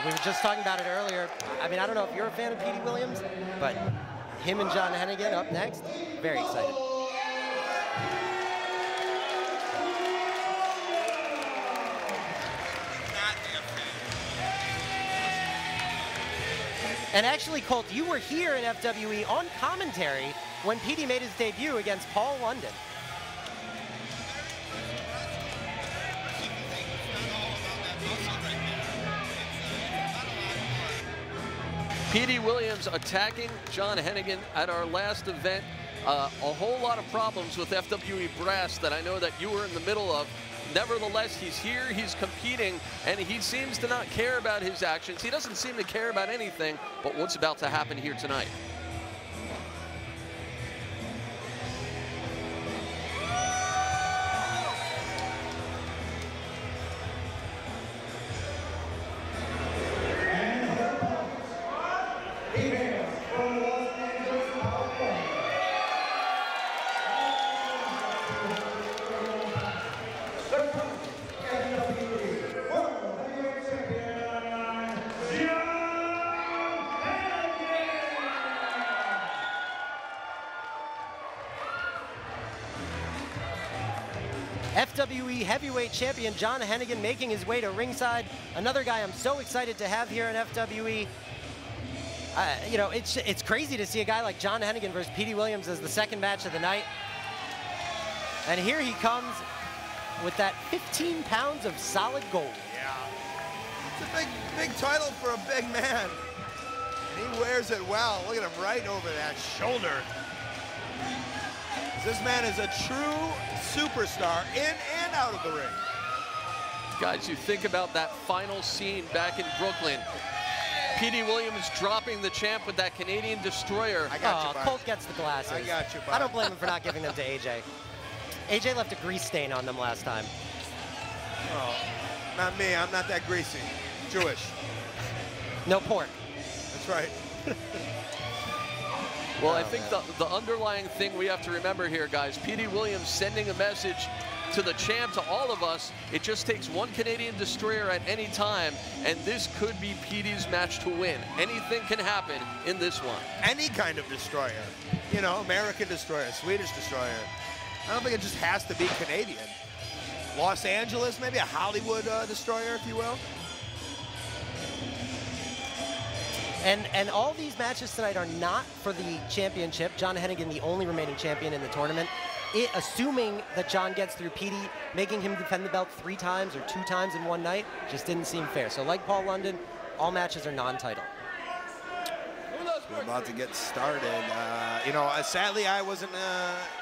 We were just talking about it earlier. I mean, I don't know if you're a fan of Petey Williams, but him and John Hennigan up next, very excited. And actually, Colt, you were here in FWE on commentary when Petey made his debut against Paul London. Petey Williams attacking John Hennigan at our last event. A whole lot of problems with FWE brass that I know that you were in the middle of. Nevertheless, he's here, he's competing, and he seems to not care about his actions. He doesn't seem to care about anything but what's about to happen here tonight. FWE heavyweight champion John Hennigan making his way to ringside. Another guy I'm so excited to have here in FWE. You know, it's crazy to see a guy like John Hennigan versus Petey Williams as the second match of the night. And here he comes with that 15 pounds of solid gold. Yeah, it's a big title for a big man. And he wears it well. Look at him right over that shoulder. This man is a true superstar in and out of the ring. Guys, you think about that final scene back in Brooklyn. Petey Williams dropping the champ with that Canadian destroyer. I got you, Mark. Colt gets the glasses. I got you, Mark. I don't blame him for not giving them to AJ. AJ left a grease stain on them last time. Oh, not me. I'm not that greasy. Jewish. No pork. That's right. Well, I think the underlying thing we have to remember here, guys, Petey Williams sending a message to the champ, to all of us. It just takes one Canadian destroyer at any time, and this could be Petey's match to win. Anything can happen in this one. Any kind of destroyer. You know, American destroyer, Swedish destroyer. I don't think it just has to be Canadian. Los Angeles, maybe a Hollywood destroyer, if you will. And all these matches tonight are not for the championship. John Hennigan, the only remaining champion in the tournament. Assuming that John gets through Petey, making him defend the belt 3 times or 2 times in one night just didn't seem fair. So like Paul London, all matches are non-title. We're about to get started. You know, sadly, I wasn't.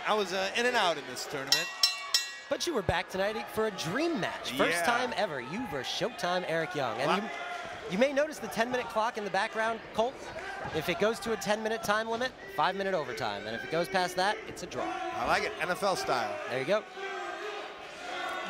I was in and out in this tournament. But you were back tonight for a dream match. First time ever. You versus Showtime Eric Young. And you may notice the 10-minute clock in the background, Colt. If it goes to a 10-minute time limit, 5-minute overtime. And if it goes past that, it's a draw. I like it, NFL style. There you go.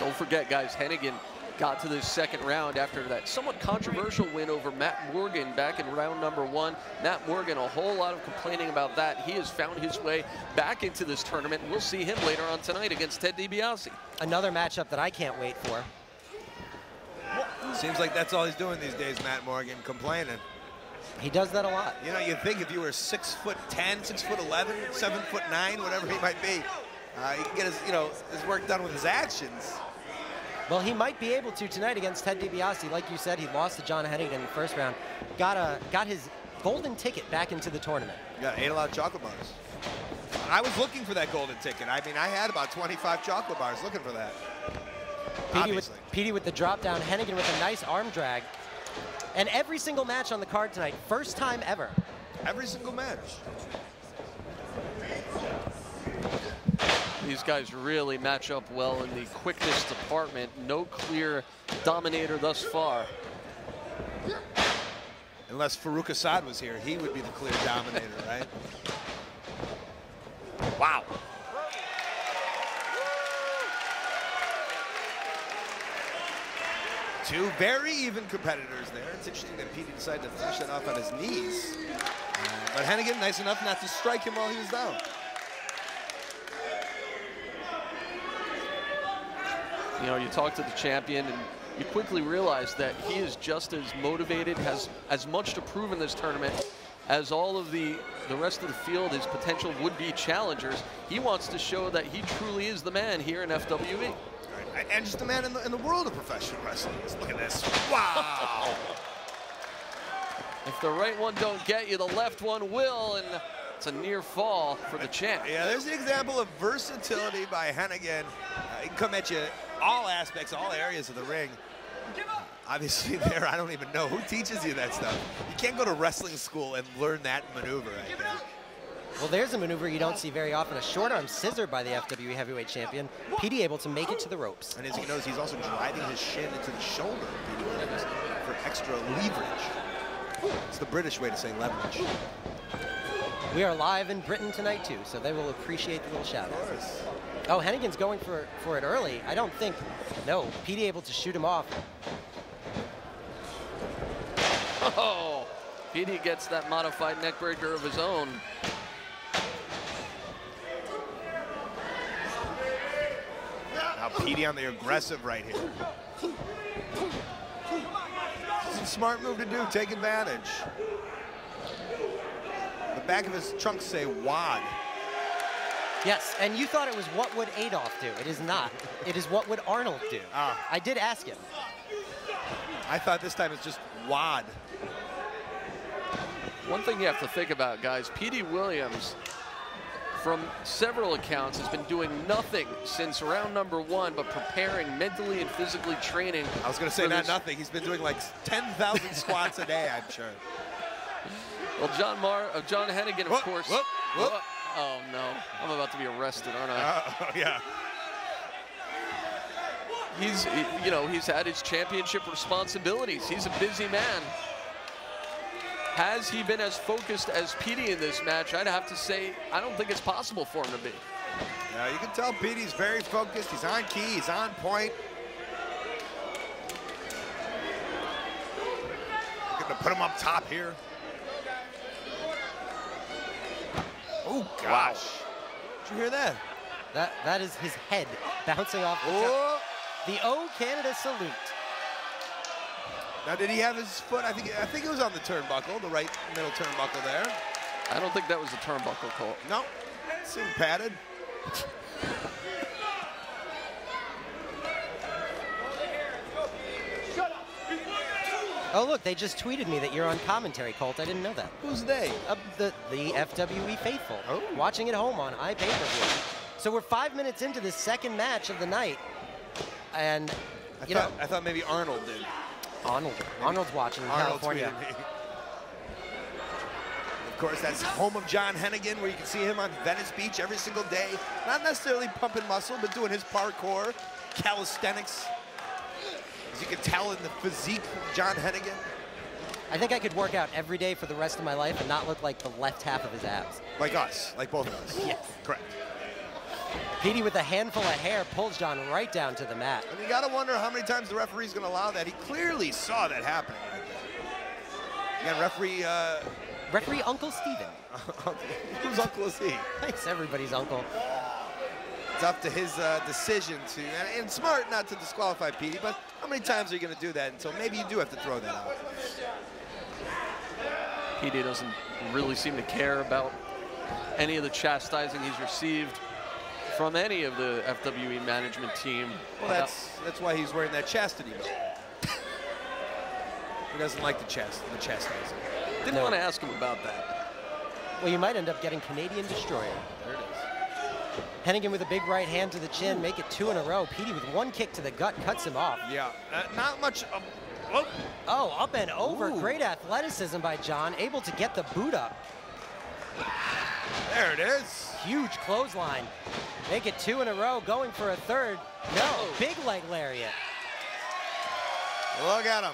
Don't forget, guys, Hennigan got to the second round after that somewhat controversial win over Matt Morgan back in round number 1. Matt Morgan, a whole lot of complaining about that. He has found his way back into this tournament. We'll see him later on tonight against Ted DiBiase. Another matchup that I can't wait for. Seems like that's all he's doing these days, Matt Morgan, complaining. He does that a lot. You know, you'd think if you were 6'10", 6'11", 7'9", whatever he might be, he can get his, you know, his work done with his actions. Well, he might be able to tonight against Ted DiBiase. Like you said, he lost to John Hennigan in the first round. Got his golden ticket back into the tournament. Yeah, ate a lot of chocolate bars. I was looking for that golden ticket. I mean, I had about 25 chocolate bars looking for that. Petey with the drop down, Hennigan with a nice arm drag. And every single match on the card tonight, first time ever. Every single match. These guys really match up well in the quickness department. No clear dominator thus far. Unless Farouk Assad was here, he would be the clear dominator, right? Wow. Two very even competitors there. It's interesting that Petey decided to finish that off on his knees. But Hennigan, nice enough not to strike him while he was down. You know, you talk to the champion and you quickly realize that he is just as motivated, has as much to prove in this tournament as all of the rest of the field, his potential would-be challengers. He wants to show that he truly is the man here in FWE. And just the man in the world of professional wrestling. Look at this. Wow. If the right one don't get you, the left one will, and it's a near fall for the champ. Yeah, there's an example of versatility by Hennigan. He can come at you all aspects, all areas of the ring. Obviously there, I don't even know. Who teaches you that stuff? You can't go to wrestling school and learn that maneuver, I think. Well, there's a maneuver you don't see very often, a short arm scissor by the FWE heavyweight champion. Petey able to make it to the ropes. And as he knows, he's also driving his shin into the shoulder, Petey Williams, for extra leverage. It's the British way to say leverage. We are live in Britain tonight too, so they will appreciate the little shout out. Oh, Hennigan's going for it early. I don't think, no, Petey able to shoot him off. Oh, Petey gets that modified neckbreaker of his own. Now Petey on the aggressive right here. It's a smart move to do, take advantage. The back of his trunks say WAD. Yes, and you thought it was what would Adolf do. It is not. It is what would Arnold do. I did ask him. I thought this time it's just WAD. One thing you have to think about, guys, Petey Williams, from several accounts, has been doing nothing since round number 1, but preparing mentally and physically training. I was going to say not nothing. He's been doing like 10,000 squats a day, I'm sure. Well, John Hennigan, of course. Oh no, I'm about to be arrested, aren't I? Yeah. He's had his championship responsibilities. He's a busy man. Has he been as focused as Petey in this match? I'd have to say, I don't think it's possible for him to be. Yeah, you can tell Petey's very focused. He's on key, he's on point. Looking to put him up top here. Oh, gosh. Did you hear that? That is his head bouncing off the top. The O Canada salute. Now, did he have his foot? I think it was on the turnbuckle, the right middle turnbuckle there. I don't think that was a turnbuckle call. No, it seemed padded. Oh, look, they just tweeted me that you're on commentary, Colt. I didn't know that. Who's they? The FWE faithful, watching at home on iPay-per-view. So we're 5 minutes into the second match of the night, and I thought maybe Arnold did. Arnold's watching in California. Of course, that's home of John Hennigan, where you can see him on Venice Beach every single day. Not necessarily pumping muscle, but doing his parkour, calisthenics. As you can tell in the physique of John Hennigan. I think I could work out every day for the rest of my life and not look like the left half of his abs. Like us, like both of us. Yes. Correct. Petey with a handful of hair pulls John right down to the mat. And you gotta wonder how many times the referee's gonna allow that. He clearly saw that happening right there. Again, Referee Uncle Steven. Whose uncle is he? It's everybody's uncle. It's up to his decision to, and smart not to disqualify Petey, but how many times are you gonna do that until maybe you do have to throw that out? Petey doesn't really seem to care about any of the chastising he's received from any of the FWE management team. Well, that's why he's wearing that chastity belt. He doesn't like the chastising. Didn't want to ask him about that. Well, you might end up getting Canadian Destroyer. There it is. Hennigan with a big right hand to the chin, make it 2 in a row. Petey with one kick to the gut cuts him off. Yeah, not much. Oh, up and over. Ooh. Great athleticism by John, able to get the boot up. There it is. Huge clothesline. Make it 2 in a row, going for a third. No, big leg lariat. Look at him.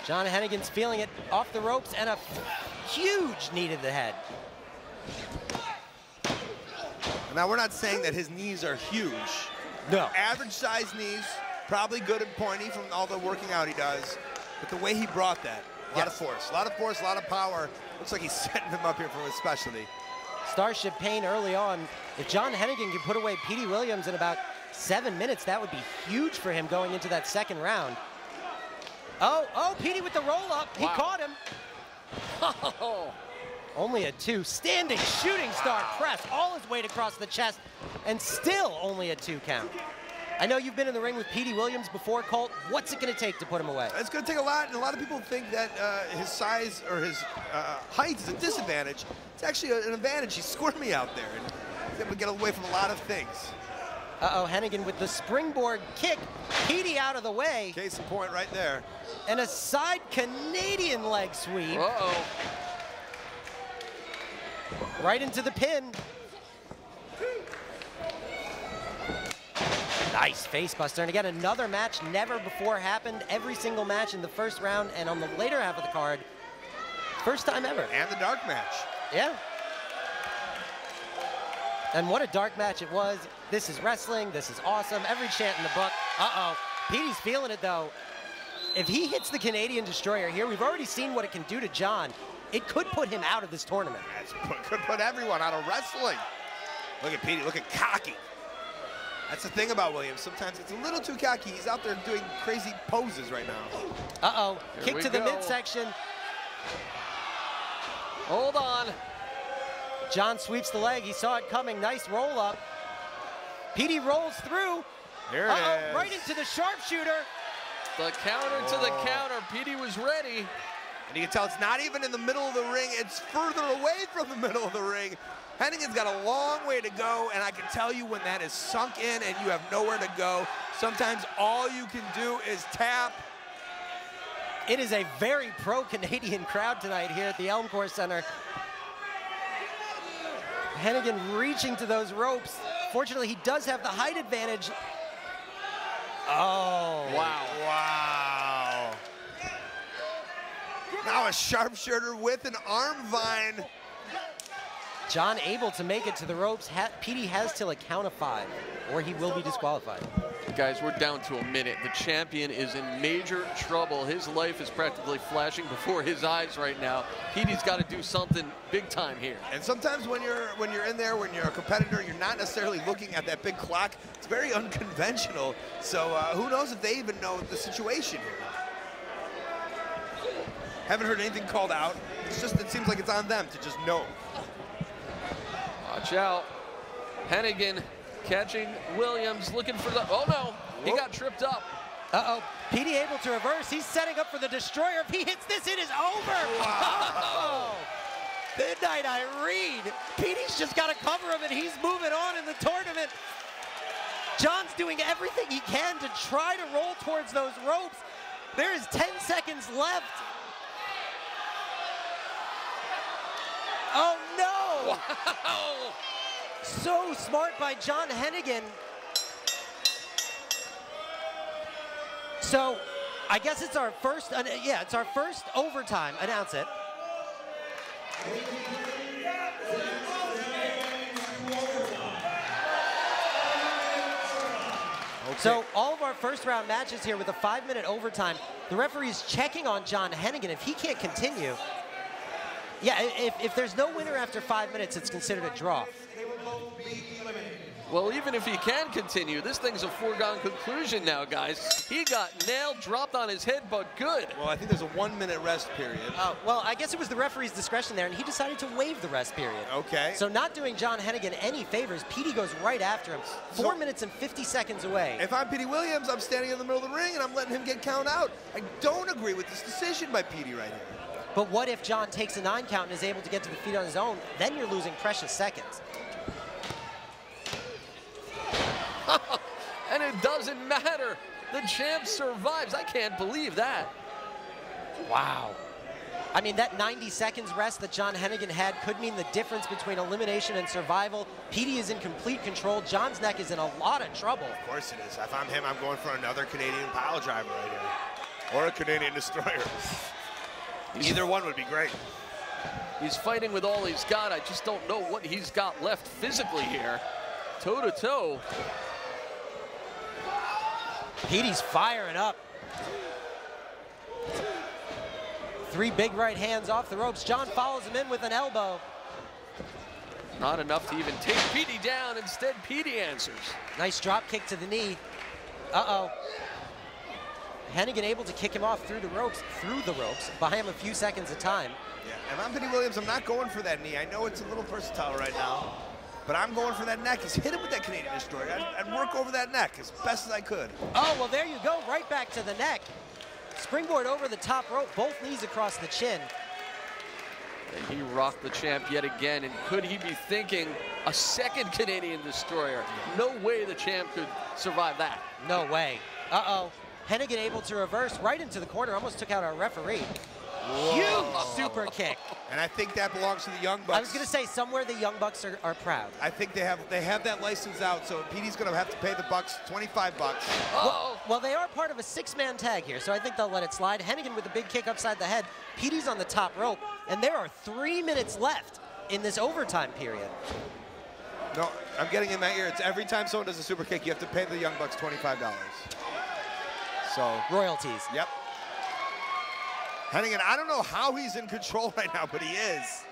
John Hennigan's feeling it off the ropes, and a huge knee to the head. Now, we're not saying that his knees are huge. No. Average size knees, probably good and pointy from all the working out he does. But the way he brought that, a lot of force, a lot of power. Looks like he's setting him up here for his specialty. Starship Pain early on. If John Hennigan can put away Petey Williams in about 7 minutes, that would be huge for him going into that second round. Oh, Petey with the roll-up. He caught him. Only a 2. Standing shooting star press, all his weight across the chest, and still only a 2 count. I know you've been in the ring with Petey Williams before, Colt. What's it going to take to put him away? It's going to take a lot, and a lot of people think that his size or his height is a disadvantage. It's actually an advantage. He's squirmy out there, and he's able to get away from a lot of things. Henigan with the springboard kick. Petey out of the way. Case in point right there. And a side Canadian leg sweep. Right into the pin. Nice face buster. And again, another match never before happened. Every single match in the first round and on the later half of the card. First time ever. And the dark match. Yeah. And what a dark match it was. This is wrestling. This is awesome. Every chant in the book. Petey's feeling it, though. If he hits the Canadian Destroyer here, we've already seen what it can do to John. It could put him out of this tournament. Could put everyone out of wrestling. Look at Petey, looking cocky. That's the thing about Williams. Sometimes it's a little too cocky. He's out there doing crazy poses right now. Kick to the midsection. Hold on. John sweeps the leg. He saw it coming. Nice roll up. Petey rolls through. Here it is. Right into the sharpshooter. The counter to the counter. Petey was ready. And you can tell it's not even in the middle of the ring. It's further away from the middle of the ring. Hennigan's got a long way to go, and I can tell you when that is sunk in and you have nowhere to go, sometimes all you can do is tap. It is a very pro-Canadian crowd tonight here at the Elm Corps Center. Hennigan reaching to those ropes. Fortunately, he does have the height advantage. Oh. Wow. Now a sharpshooter with an arm vine. John able to make it to the ropes. Petey has till a count of 5, or he will be disqualified. Guys, we're down to a minute. The champion is in major trouble. His life is practically flashing before his eyes right now. Petey's got to do something big time here. And sometimes when you're in there, when you're a competitor, you're not necessarily looking at that big clock. It's very unconventional. So who knows if they even know the situation here. Haven't heard anything called out. It's just, it seems like it's on them to just know. Watch out. Hennigan catching Williams, looking for the, oh no, he got tripped up. Petey able to reverse. He's setting up for the Destroyer. If he hits this, it is over. Wow. Midnight Irene. Petey's just got to cover him, and he's moving on in the tournament. John's doing everything he can to try to roll towards those ropes. There is 10 seconds left. Oh, no! Wow! So smart by John Hennigan. So, I guess it's our first, it's our first overtime. Announce it. Okay. So, all of our first round matches here with a 5-minute overtime. The referee's checking on John Hennigan. If he can't continue, if there's no winner after 5 minutes, it's considered a draw. Well, even if he can continue, this thing's a foregone conclusion now, guys. He got nailed, dropped on his head, but good. Well, I think there's a 1-minute rest period. Well, I guess it was the referee's discretion there, and he decided to waive the rest period. Okay. So not doing John Hennigan any favors, Petey goes right after him, 4 minutes and 50 seconds away. If I'm Petey Williams, I'm standing in the middle of the ring, and I'm letting him get count out. I don't agree with this decision by Petey right here. But what if John takes a 9 count and is able to get to the feet on his own? Then you're losing precious seconds. And it doesn't matter. The champ survives. I can't believe that. Wow. I mean, that 90 seconds rest that John Hennigan had could mean the difference between elimination and survival. Petey is in complete control. John's neck is in a lot of trouble. Of course it is. If I'm him, I'm going for another Canadian pile driver right here. Or a Canadian Destroyer. Either one would be great. He's fighting with all he's got. I just don't know what he's got left physically here. Toe to toe. Petey's firing up. 3 big right hands off the ropes. John follows him in with an elbow. Not enough to even take Petey down. Instead, Petey answers. Nice drop kick to the knee. Uh-oh. Hennigan able to kick him off through the ropes, buy him a few seconds of time. Yeah, if I'm Petey Williams, I'm not going for that knee. I know it's a little versatile right now, but I'm going for that neck. He's hit him with that Canadian Destroyer. I'd work over that neck as best as I could. Oh, well, there you go, right back to the neck. Springboard over the top rope, both knees across the chin. And he rocked the champ yet again, and could he be thinking a second Canadian Destroyer? No way the champ could survive that. No way. Uh-oh. Hennigan able to reverse right into the corner, almost took out our referee. Huge super kick. And I think that belongs to the Young Bucks. I was going to say, somewhere the Young Bucks are proud. I think they have that license out, so Petey's going to have to pay the Bucks $25. Well, they are part of a 6-man tag here, so I think they'll let it slide. Hennigan with a big kick upside the head. Petey's on the top rope, and there are 3 minutes left in this overtime period. No, I'm getting in my ear. It's every time someone does a super kick, you have to pay the Young Bucks $25. So royalties. Yep. Hennigan, I don't know how he's in control right now, but he is.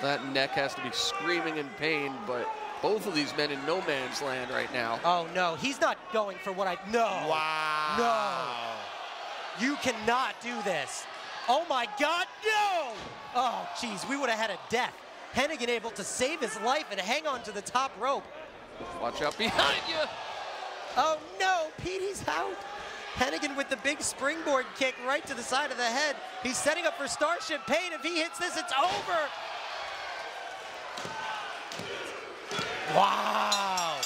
That neck has to be screaming in pain, but both of these men in no man's land right now. Oh, no, he's not going for what no. Wow. No. You cannot do this. Oh, my God, no. Oh, geez, we would have had a death. Hennigan able to save his life and hang on to the top rope. Watch out behind you. Oh, no, Petey's out. Hennigan with the big springboard kick right to the side of the head. He's setting up for Starship Pain. If he hits this, it's over. Wow.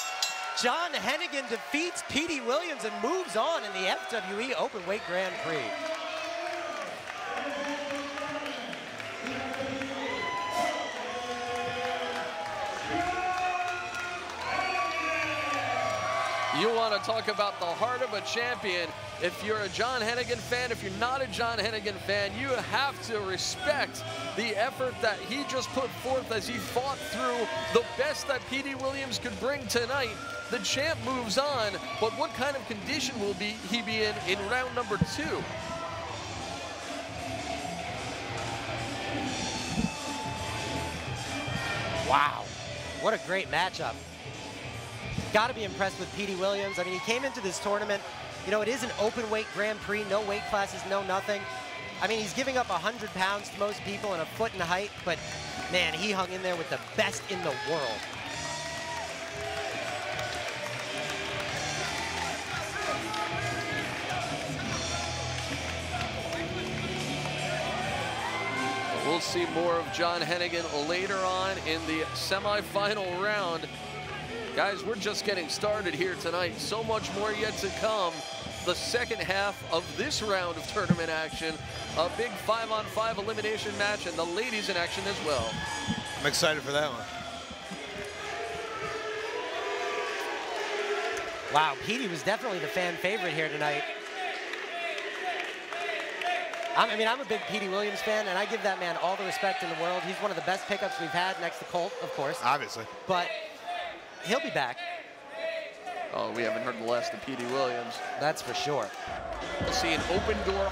John Hennigan defeats Petey Williams and moves on in the FWE Openweight Grand Prix. You want to talk about the heart of a champion. If you're a John Hennigan fan, if you're not a John Hennigan fan, you have to respect the effort that he just put forth as he fought through the best that Petey Williams could bring tonight. The champ moves on, but what kind of condition will he be in round number 2? Wow, what a great matchup. Got to be impressed with Petey Williams. I mean, he came into this tournament, you know, it is an open weight Grand Prix, no weight classes, no nothing. I mean, he's giving up 100 pounds to most people and a foot in height, but man, he hung in there with the best in the world. We'll see more of John Hennigan later on in the semifinal round. Guys, we're just getting started here tonight. So much more yet to come. The second half of this round of tournament action. A big 5-on-5 elimination match, and the ladies in action as well. I'm excited for that one. Wow, Petey was definitely the fan favorite here tonight. I mean, I'm a big Petey Williams fan, and I give that man all the respect in the world. He's one of the best pickups we've had, next to Colt, of course. Obviously. But he'll be back. Oh, we haven't heard the last of Petey Williams. That's for sure. We'll see an open door